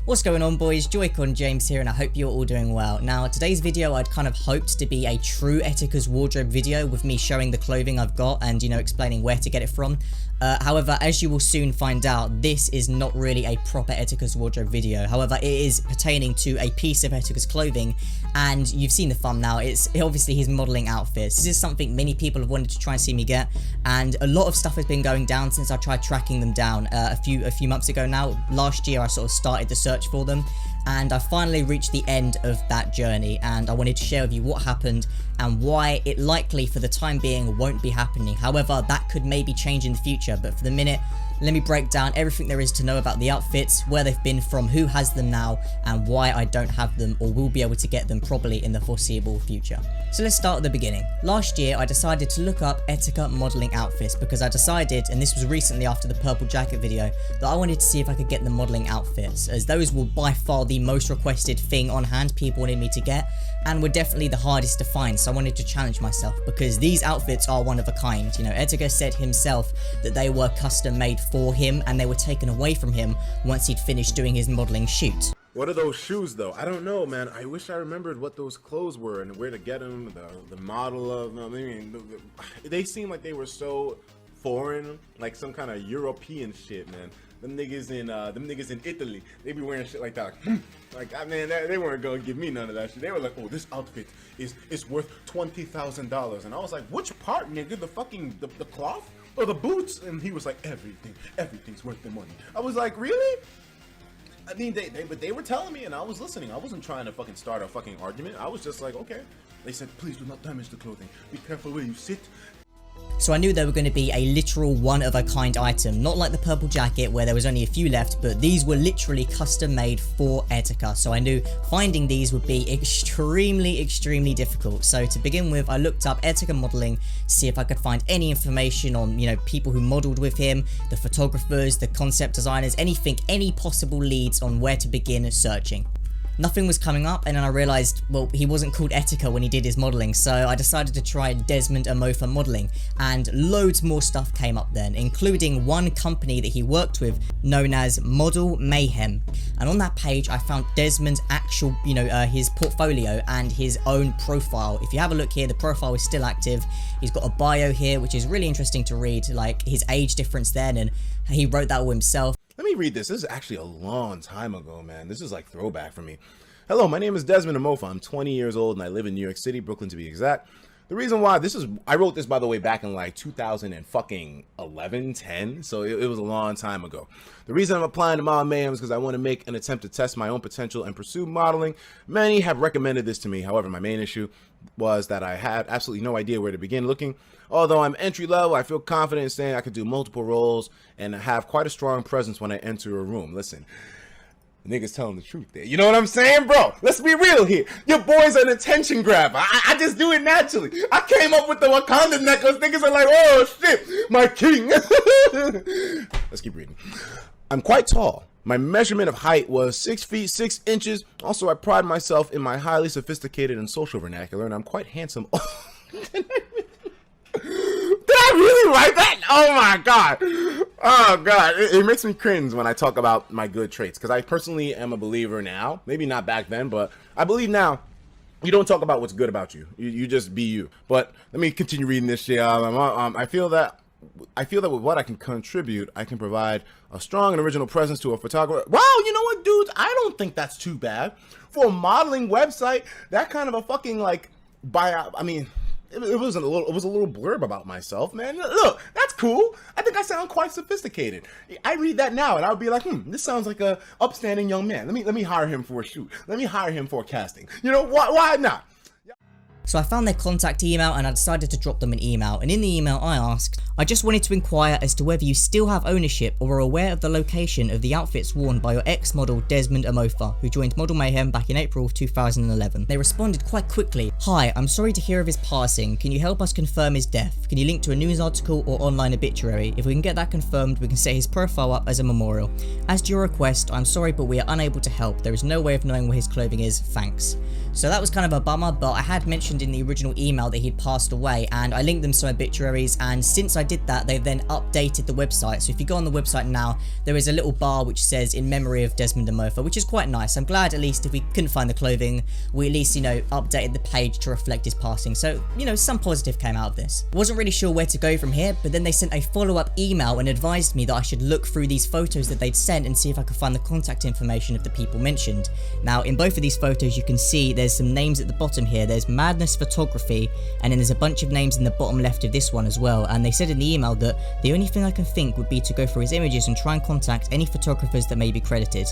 What's going on, boys? Joy-Con James here, and I hope you're all doing well. Now, today's video I'd kind of hoped to be a true Etika's wardrobe video with me showing the clothing I've got and, explaining where to get it from. However, as you will soon find out, this is not really a proper Etika's wardrobe video. However, it is pertaining to a piece of Etika's clothing, and you've seen the thumbnail. It's obviously his modeling outfits. This is something many people have wanted to try and see me get, and a lot of stuff has been going down since I tried tracking them down a few months ago now. Last year I sort of started the search for them, and I finally reached the end of that journey, and I wanted to share with you what happened and why it likely for the time being won't be happening. However, that could maybe change in the future, but for the minute, let me break down everything there is to know about the outfits, where they've been from, who has them now, and why I don't have them or will be able to get them probably in the foreseeable future. So let's start at the beginning. Last year I decided to look up Etika modeling outfits because I decided, and this was recently after the purple jacket video, that I wanted to see if I could get the modeling outfits, as those were by far the most requested thing on hand people wanted me to get, and were definitely the hardest to find. So I wanted to challenge myself because these outfits are one of a kind. Etika said himself that they were custom made for him and they were taken away from him once he'd finished doing his modeling shoot. What are those shoes though? I don't know, man. I wish I remembered what those clothes were and where to get them, the model of them. I mean, they seem like they were so foreign, like some kind of European shit, man. Them niggas in Italy, they be wearing shit like that. Like, I mean, they weren't gonna give me none of that shit. They were like, oh, this outfit is worth $20,000, and I was like, which part, nigga? The fucking the cloth or the boots? And he was like, everything's worth the money. I was like, really? I mean, but they were telling me, and I was listening. I wasn't trying to fucking start a fucking argument. I was just like, okay. They said, please do not damage the clothing. Be careful where you sit. So I knew they were going to be a literal one-of-a-kind item, not like the purple jacket where there was only a few left, but these were literally custom made for Etika. So I knew finding these would be extremely difficult. So to begin with, I looked up Etika modeling to see if I could find any information on, people who modeled with him, the photographers, the concept designers, any possible leads on where to begin searching. Nothing was coming up, and then I realized, well, he wasn't called Etika when he did his modeling, so I decided to try Desmond Amofa modeling, and loads more stuff came up then, including one company that he worked with known as Model Mayhem. And on that page I found Desmond's actual, his portfolio and his own profile. If you have a look here, the profile is still active. He's got a bio here, which is really interesting to read, like his age difference then, and he wrote that all himself. Let me read this. This is actually a long time ago, man. This is like throwback for me. Hello, my name is Desmond Amofa. I'm 20 years old and I live in New York City, Brooklyn to be exact. The reason why I wrote this, by the way, back in like 2011, 10. So it was a long time ago. The reason I'm applying to Model Mayhem is because I want to make an attempt to test my own potential and pursue modeling. Many have recommended this to me. However, my main issue was that I had absolutely no idea where to begin looking. Although I'm entry level, I feel confident in saying I could do multiple roles and have quite a strong presence when I enter a room. Listen, the nigga's telling the truth there. You know what I'm saying, bro? Let's be real here. Your boy's an attention grabber. I just do it naturally. I came up with the Wakanda necklace. Niggas are like, oh shit, my king. Let's keep reading. I'm quite tall. My measurement of height was 6 feet 6 inches. Also, I pride myself in my highly sophisticated and social vernacular, and I'm quite handsome. Did I really write that? Oh my god. Oh god. It makes me cringe when I talk about my good traits, because I personally am a believer now. Maybe not back then, but I believe now. You don't talk about what's good about you. You just be you. But let me continue reading this shit. I feel that with what I can contribute, I can provide a strong and original presence to a photographer. Wow, you know what, dudes? I don't think that's too bad for a modeling website. That kind of a fucking like buyout. I mean, it was a little blurb about myself, man. Look, that's cool. I think I sound quite sophisticated. I read that now and I would be like, this sounds like a upstanding young man. Let me hire him for a shoot. Let me hire him for casting. Why not? So I found their contact email and I decided to drop them an email, and in the email I asked, I just wanted to inquire as to whether you still have ownership or are aware of the location of the outfits worn by your ex-model Desmond Amofa, who joined Model Mayhem back in April of 2011. They responded quite quickly. Hi, I'm sorry to hear of his passing. Can you help us confirm his death? Can you link to a news article or online obituary? If we can get that confirmed, we can set his profile up as a memorial. As to your request, I'm sorry but we are unable to help. There is no way of knowing where his clothing is. Thanks. So that was kind of a bummer, but I had mentioned mentioned in the original email that he'd passed away, and I linked them some obituaries, and since I did that, they've then updated the website. So if you go on the website now, there is a little bar which says in memory of Desmond Amofa, which is quite nice. I'm glad at least if we couldn't find the clothing, we at least, you know, updated the page to reflect his passing. So, you know, some positive came out of this. Wasn't really sure where to go from here, but then they sent a follow-up email and advised me that I should look through these photos that they'd sent and see if I could find the contact information of the people mentioned. Now, in both of these photos, you can see there's some names at the bottom here. There's Madness Photography, and then there's a bunch of names in the bottom left of this one as well. And they said in the email that the only thing I can think would be to go through his images and try and contact any photographers that may be credited.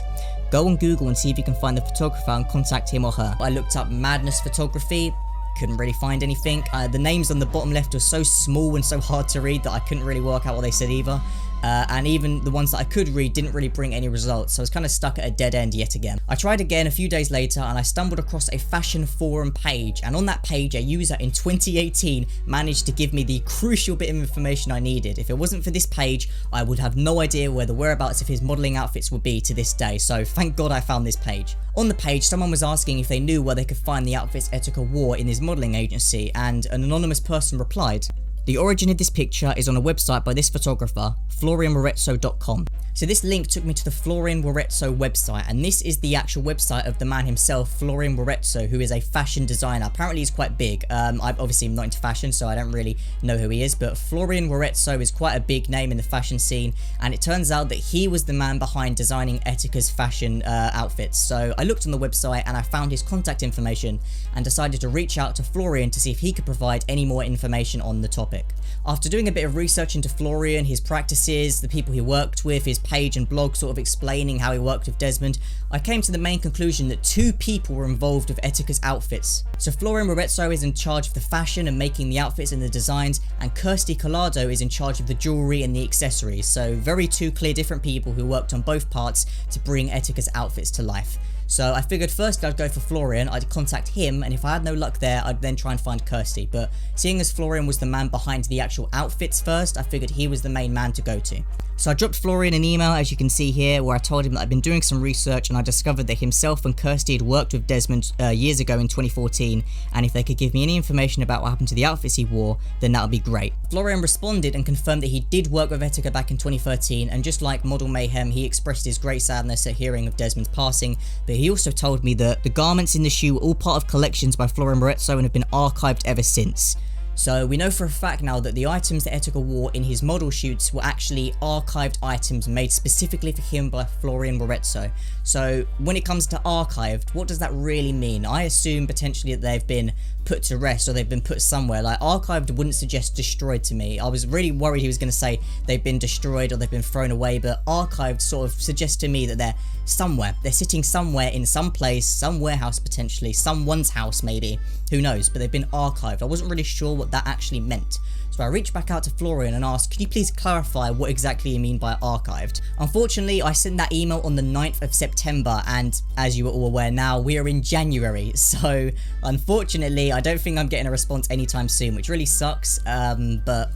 Go on Google and see if you can find the photographer and contact him or her. I looked up Madness Photography, couldn't really find anything. The names on the bottom left were so small and so hard to read that I couldn't really work out what they said either. And even the ones that I could read didn't really bring any results, so I was kind of stuck at a dead end yet again. I tried again a few days later and I stumbled across a fashion forum page, and on that page a user in 2018 managed to give me the crucial bit of information I needed. If it wasn't for this page, I would have no idea where the whereabouts of his modelling outfits would be to this day, so thank God I found this page. On the page, someone was asking if they knew where they could find the outfits Etika wore in his modelling agency, and an anonymous person replied, "The origin of this picture is on a website by this photographer, florianwarezzo.com. So this link took me to the Florian Warezzo website, and this is the actual website of the man himself, Florian Warezzo, who is a fashion designer. Apparently he's quite big. I'm obviously not into fashion, so I don't really know who he is, but Florian Warezzo is quite a big name in the fashion scene, and it turns out that he was the man behind designing Etika's fashion outfits. So I looked on the website and I found his contact information and decided to reach out to Florian to see if he could provide any more information on the topic. After doing a bit of research into Florian, his practices, the people he worked with, his page and blog sort of explaining how he worked with Desmond, I came to the main conclusion that two people were involved with Etika's outfits. So Florian Warezzo is in charge of the fashion and making the outfits and the designs, and Kirsty Collado is in charge of the jewellery and the accessories. So very two clear different people who worked on both parts to bring Etika's outfits to life. So I figured first I'd go for Florian, I'd contact him, and if I had no luck there, I'd then try and find Kirsty. But seeing as Florian was the man behind the actual outfits first, I figured he was the main man to go to. So I dropped Florian an email, as you can see here, where I told him that I'd been doing some research and I discovered that himself and Kirsty had worked with Desmond years ago in 2014, and if they could give me any information about what happened to the outfits he wore, then that would be great. Florian responded and confirmed that he did work with Etika back in 2013, and just like Model Mayhem, he expressed his great sadness at hearing of Desmond's passing, but he also told me that the garments in the shoe were all part of collections by Florian Warezzo and have been archived ever since. So we know for a fact now that the items that Etika wore in his model shoots were actually archived items made specifically for him by Florian Warezzo. So when it comes to archived, what does that really mean? I assume potentially that they've been put to rest or they've been put somewhere. Like, archived wouldn't suggest destroyed to me. I was really worried he was going to say they've been destroyed or they've been thrown away, but archived sort of suggests to me that they're somewhere. They're sitting somewhere in some place, some warehouse potentially, someone's house maybe, who knows, but they've been archived. I wasn't really sure what that actually meant. So I reached back out to Florian and asked, could you please clarify what exactly you mean by archived? Unfortunately, I sent that email on the 9th of September, and as you are all aware now, we are in January, so unfortunately, I don't think I'm getting a response anytime soon, which really sucks, but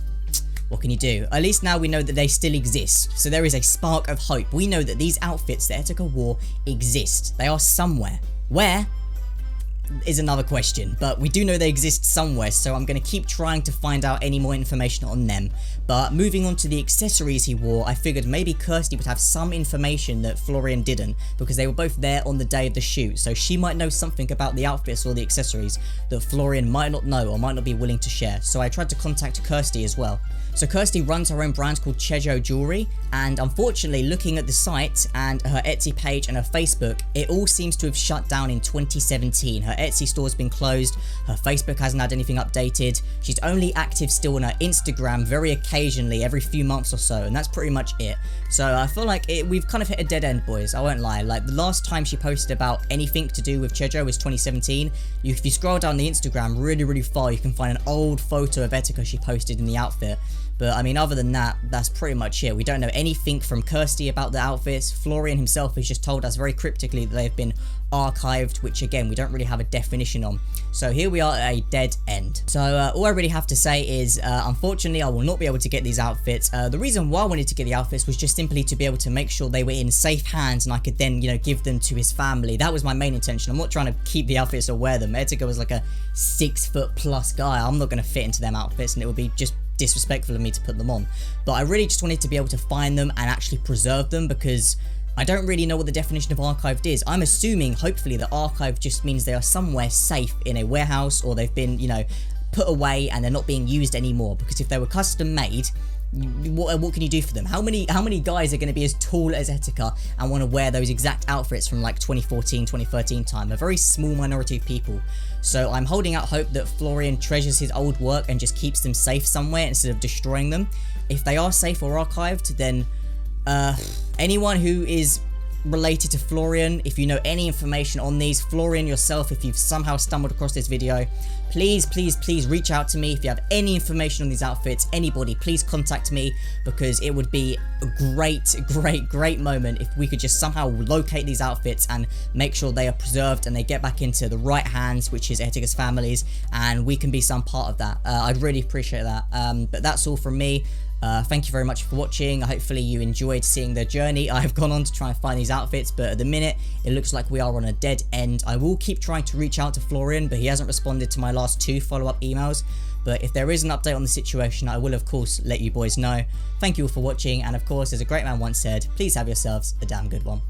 what can you do? At least now we know that they still exist, so there is a spark of hope. We know that these outfits that Etika wore exist. They are somewhere. Where? Is another question, but we do know they exist somewhere, so I'm going to keep trying to find out any more information on them. But moving on to the accessories he wore, I figured maybe Kirsty would have some information that Florian didn't, because they were both there on the day of the shoot, so she might know something about the outfits or the accessories that Florian might not know or might not be willing to share. So I tried to contact Kirsty as well. So Kirsty runs her own brand called Chejo Jewelry, and unfortunately, looking at the site and her Etsy page and her Facebook, it all seems to have shut down in 2017. Her Etsy store's been closed, her Facebook hasn't had anything updated, she's only active still on her Instagram very occasionally, every few months or so, and that's pretty much it. So I feel like we've kind of hit a dead end, boys, I won't lie. Like, the last time she posted about anything to do with Chejo was 2017. If you scroll down the Instagram really far, you can find an old photo of Etika she posted in the outfit. But I mean, other than that, that's pretty much it. We don't know anything from Kirsty about the outfits. Florian himself has just told us very cryptically that they've been archived, which again, we don't really have a definition on. So here we are at a dead end. So all I really have to say is, unfortunately, I will not be able to get these outfits. The reason why I wanted to get the outfits was just simply to be able to make sure they were in safe hands and I could then, you know, give them to his family. That was my main intention. I'm not trying to keep the outfits or wear them. Etika was like a 6-foot+ guy. I'm not going to fit into them outfits, and it would be just disrespectful of me to put them on. But I really just wanted to be able to find them and actually preserve them, because I don't really know what the definition of archived is. I'm assuming, hopefully, that archived just means they are somewhere safe in a warehouse, or they've been, you know, put away and they're not being used anymore. Because if they were custom made, what can you do for them? How many guys are going to be as tall as Etika and want to wear those exact outfits from like 2014, 2013 time? A very small minority of people. So I'm holding out hope that Florian treasures his old work and just keeps them safe somewhere instead of destroying them. If they are safe or archived, then anyone who is related to Florian, if you know any information on these, Florian yourself, if you've somehow stumbled across this video, please reach out to me. If you have any information on these outfits, anybody, please contact me, because it would be a great moment if we could just somehow locate these outfits and make sure they are preserved and they get back into the right hands, which is Etika's family's, and we can be some part of that. I'd really appreciate that. But that's all from me. Thank you very much for watching. Hopefully you enjoyed seeing the journey I've gone on to try and find these outfits, but at the minute it looks like we are on a dead end. I will keep trying to reach out to Florian, but he hasn't responded to my last 2 follow-up emails. But if there is an update on the situation, I will of course let you boys know. Thank you all for watching, and of course, as a great man once said, please have yourselves a damn good one.